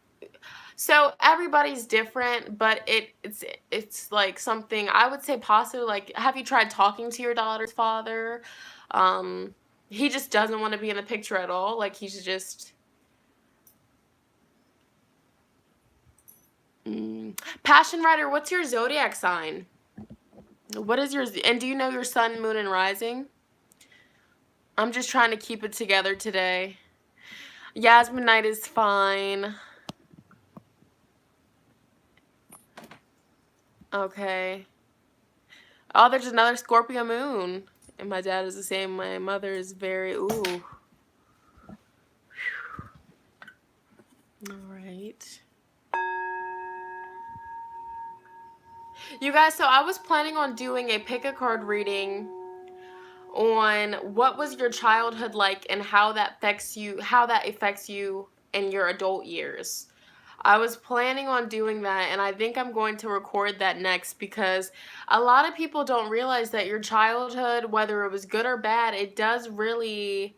so everybody's different, but it's like something I would say possibly like, have you tried talking to your daughter's father? Um, he just doesn't want to be in the picture at all. Like he's just Passion Writer. What's your zodiac sign? What is yours? And do you know your sun, moon, and rising? I'm just trying to keep it together today. Yasmin Night is fine. Okay. Oh, there's another Scorpio moon. And my dad is the same. My mother is very, ooh. All right. You guys, so I was planning on doing a pick a card reading on what was your childhood like and how that affects you in your adult years. I was planning on doing that, and I think I'm going to record that next because a lot of people don't realize that your childhood, whether it was good or bad, it does really,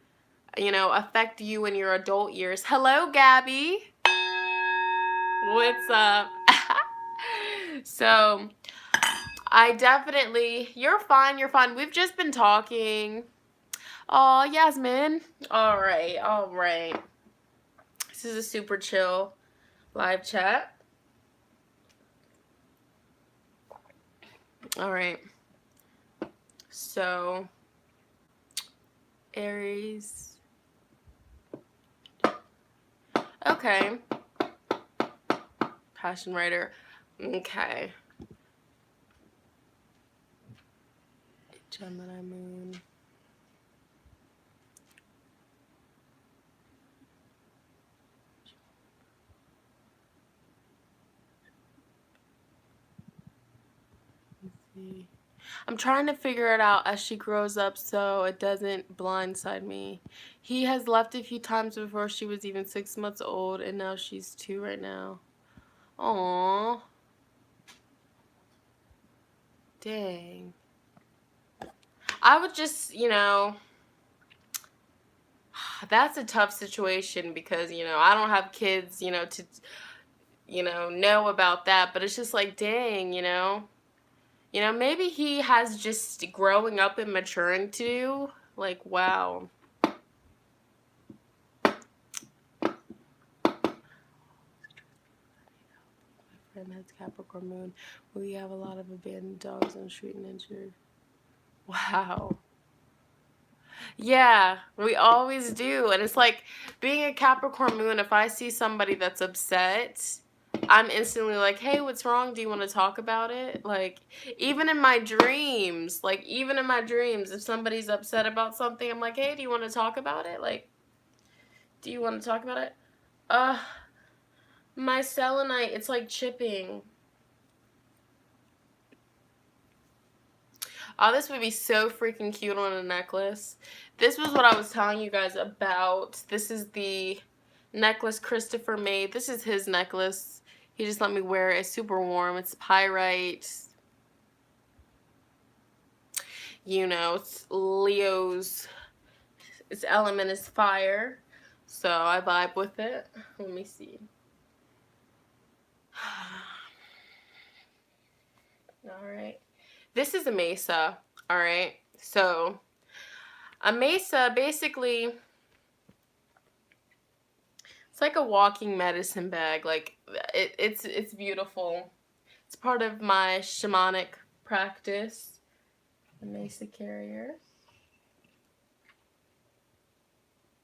affect you in your adult years. Hello, Gabby. What's up? So, you're fine, you're fine. We've just been talking. Oh, Yasmin. All right, all right. This is a super chill live chat. All right. So, Aries. Okay. Passion Writer. Okay. Gemini Moon. Let's see. I'm trying to figure it out as she grows up so it doesn't blindside me. He has left a few times before she was even 6 months old, and now she's 2 right now. Aww. Dang. I would just, that's a tough situation because, I don't have kids, to, know about that. But it's just like, dang, maybe he has just growing up and maturing to do. Like, wow. Friend has Capricorn moon. We have a lot of abandoned dogs on the street and injured. Wow. Yeah, we always do. And it's like being a Capricorn moon, if I see somebody that's upset, I'm instantly like, hey, what's wrong? Do you want to talk about it? Like, even in my dreams, if somebody's upset about something, I'm like, hey, do you want to talk about it? Like, do you want to talk about it? My selenite, it's like chipping. Oh, this would be so freaking cute on a necklace. This was what I was telling you guys about. This is the necklace Christopher made. This is his necklace. He just let me wear it. It's super warm. It's pyrite. It's Leo's. Its element is fire. So I vibe with it. Let me see. Alright. This is a mesa. Alright. So a mesa basically, It's like a walking medicine bag. Like it's beautiful. It's part of my shamanic practice. The Mesa carrier.